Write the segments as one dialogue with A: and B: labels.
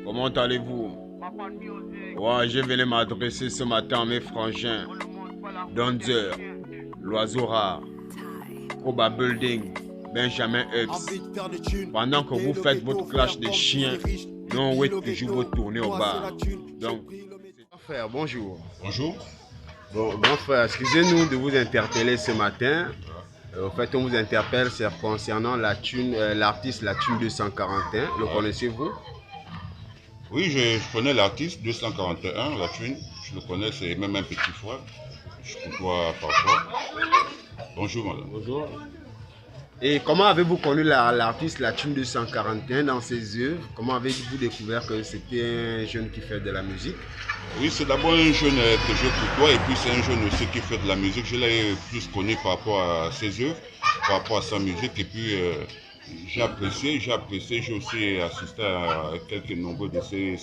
A: Comment allez-vous? Ouais, je venais m'adresser ce matin à mes frangins. Donzer, l'oiseau rare, Koba Building, Benjamin X. Pendant que vous faites votre clash de chiens, nous on va toujours vous tourner au bar. Donc, mon frère, bonjour.
B: Bonjour.
A: Bon frère, excusez-nous de vous interpeller ce matin. En fait, on vous interpelle concernant l'artiste La Thune 241. Le connaissez-vous?
B: Oui, je connais l'artiste 241, La Thune. Je le connais, c'est même un petit frère. Je côtoie parfois. Bonjour madame.
A: Bonjour. Et comment avez-vous connu l'artiste La Thune 241 dans ses œuvres? Comment avez-vous découvert que c'était un jeune qui fait de la musique?
B: Oui, c'est d'abord un jeune que je côtoie et puis c'est un jeune aussi qui fait de la musique. Je l'ai plus connu par rapport à ses œuvres, par rapport à sa musique et puis j'ai apprécié, j'ai aussi assisté à quelques nombreux de ses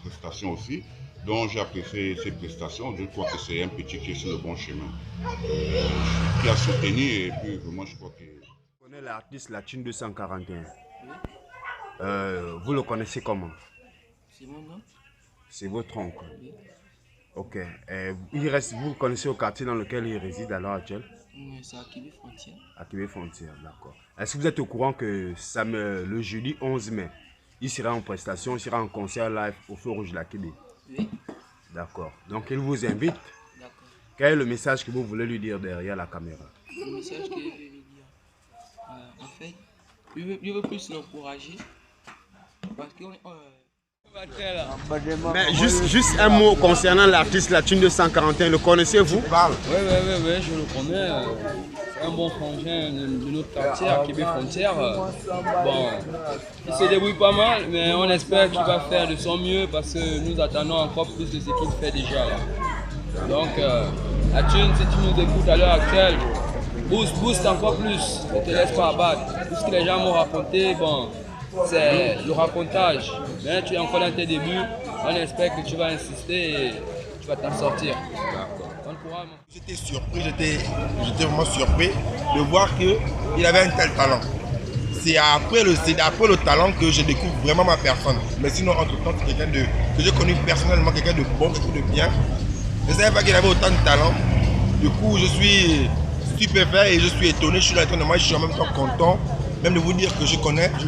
B: prestations aussi. Donc j'ai apprécié ses prestations, je crois que c'est un petit qui est sur le bon chemin, qui a soutenu et puis vraiment je crois que...
A: Vous connaissez l'artiste La Thune 241. Vous le connaissez comment?
C: C'est mon nom.
A: C'est votre oncle.
C: Oui.
A: Ok. Vous le connaissez au quartier dans lequel il réside à l'heure actuelle?
C: C'est à Québec Frontière.
A: À Québec Frontière, d'accord. Est-ce que vous êtes au courant que le jeudi 11 mai, il sera en prestation, il sera en concert live au Feu Rouge de la Québec?
C: Oui.
A: D'accord. Donc il vous invite.
C: D'accord.
A: Quel est le message que vous voulez lui dire derrière la caméra?
C: Le message que je vais lui dire. En fait, je veux plus l'encourager. Parce que
A: Mais juste un mot concernant l'artiste La Thune 241, le connaissez-vous?
D: Oui, je le connais. C'est un bon frangin de notre quartier, à Québec Frontière. Bon, il se débrouille pas mal, mais on espère qu'il va faire de son mieux parce que nous attendons encore plus de ce qu'il fait déjà. Là. Donc, La Thune, si tu nous écoutes à l'heure actuelle, booste encore plus, ne te laisse pas abattre. Tout ce que les gens m'ont raconté, bon, c'est le racontage. Mais tu es encore dans tes débuts, on espère que tu vas insister et tu vas t'en sortir.
E: J'étais surpris, j'étais vraiment surpris de voir qu'il avait un tel talent. C'est après le talent que je découvre vraiment ma personne. Mais sinon, entre-temps, c'est quelqu'un que j'ai connu personnellement, quelqu'un de bon, quelqu'un de bien. Je ne savais pas qu'il avait autant de talent. Du coup, je suis stupéfait et je suis étonné. Je suis là, moi, je suis en même temps content. Même de vous dire que je le connais, il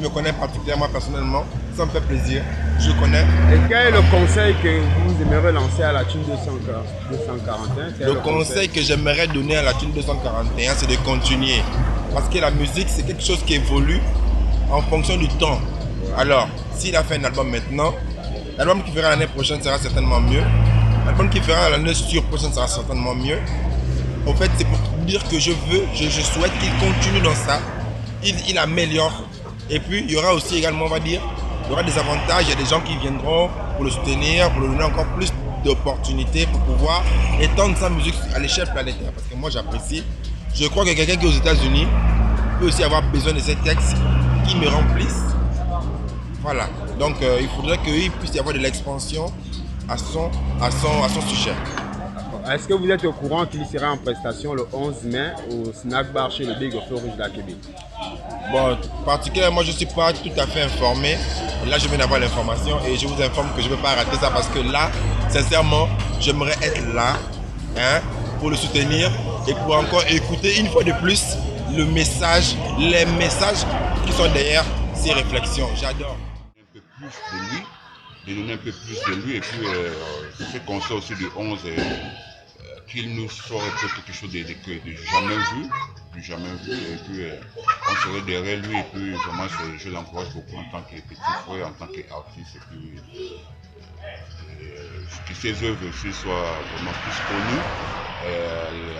E: me connaît particulièrement personnellement, ça me fait plaisir, je le connais.
A: Et quel est le conseil que vous aimeriez lancer à La Thune 241?
E: Le conseil que j'aimerais donner à La Thune 241, c'est de continuer. Parce que la musique, c'est quelque chose qui évolue en fonction du temps. Alors, s'il a fait un album maintenant, l'album qui fera l'année prochaine sera certainement mieux. L'album qui fera l'année prochaine sera certainement mieux. En fait, c'est pour dire que je souhaite qu'il continue dans ça. Il améliore. Et puis, il y aura aussi également, on va dire, il y aura des avantages. Il y a des gens qui viendront pour le soutenir, pour lui donner encore plus d'opportunités pour pouvoir étendre sa musique à l'échelle planétaire. Parce que moi, j'apprécie. Je crois que quelqu'un qui est aux États-Unis peut aussi avoir besoin de ces textes qui me remplissent. Voilà. Donc, il faudrait qu'il puisse y avoir de l'expansion à son sujet.
A: Est-ce que vous êtes au courant qu'il sera en prestation le 11 mai au Snack Bar chez le Big au Feu Rouge de la Québec?
E: Bon, particulièrement, je ne suis pas tout à fait informé. Là, je viens d'avoir l'information et je vous informe que je ne vais pas rater ça parce que là, sincèrement, j'aimerais être là pour le soutenir et pour encore écouter une fois de plus les messages qui sont derrière ces réflexions. J'adore.
B: Un peu plus de lui, de donner un peu plus de lui et puis ce concert aussi du 11, qu'il nous sort quelque chose de jamais vu et puis on serait derrière lui et puis vraiment je l'encourage beaucoup en tant que petit frère, en tant qu'artiste et puis que ses œuvres aussi soient vraiment plus connues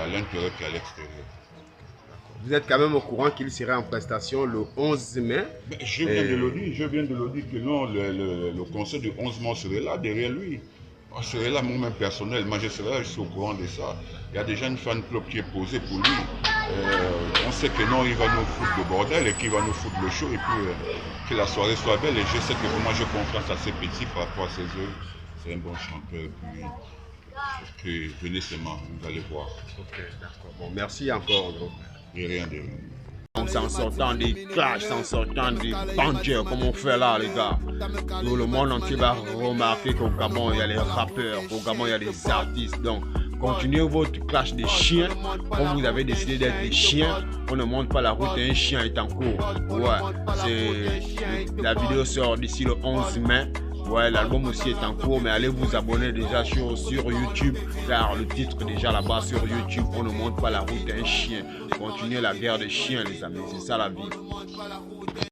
B: à l'intérieur qu'à l'extérieur.
A: Vous êtes quand même au courant qu'il sera en prestation le 11 mai?
B: Je viens de le dire que non, le concert du 11 mai serait là derrière lui. On serait là moi-même personnellement, je suis au courant de ça. Il y a déjà une fan club qui est posée pour lui. On sait que non, il va nous foutre le bordel et qu'il va nous foutre le show et puis que la soirée soit belle. Et je sais que moi j'ai confiance à ces petits par rapport à ses œuvres. C'est un bon chanteur. Puis venez seulement, vous allez voir.
A: Ok, d'accord. Bon, merci encore.
B: Et rien de rien.
A: en sortant des clashs, en sortant des banjers, comme on fait là, les gars. Tout le monde entier va remarquer qu'au Gabon, il y a les rappeurs, qu'au Gabon, il y a des artistes. Donc, continuez votre clash des chiens. Comme vous avez décidé d'être des chiens, on ne monte pas la route et un chien est en cours. Ouais, la vidéo sort d'ici le 11 mai. Ouais, l'album aussi est en cours, mais allez vous abonner déjà sur YouTube, car le titre est déjà là-bas sur YouTube. On ne monte pas la route d'un chien. Continuez la guerre des chiens, les amis, c'est ça la vie.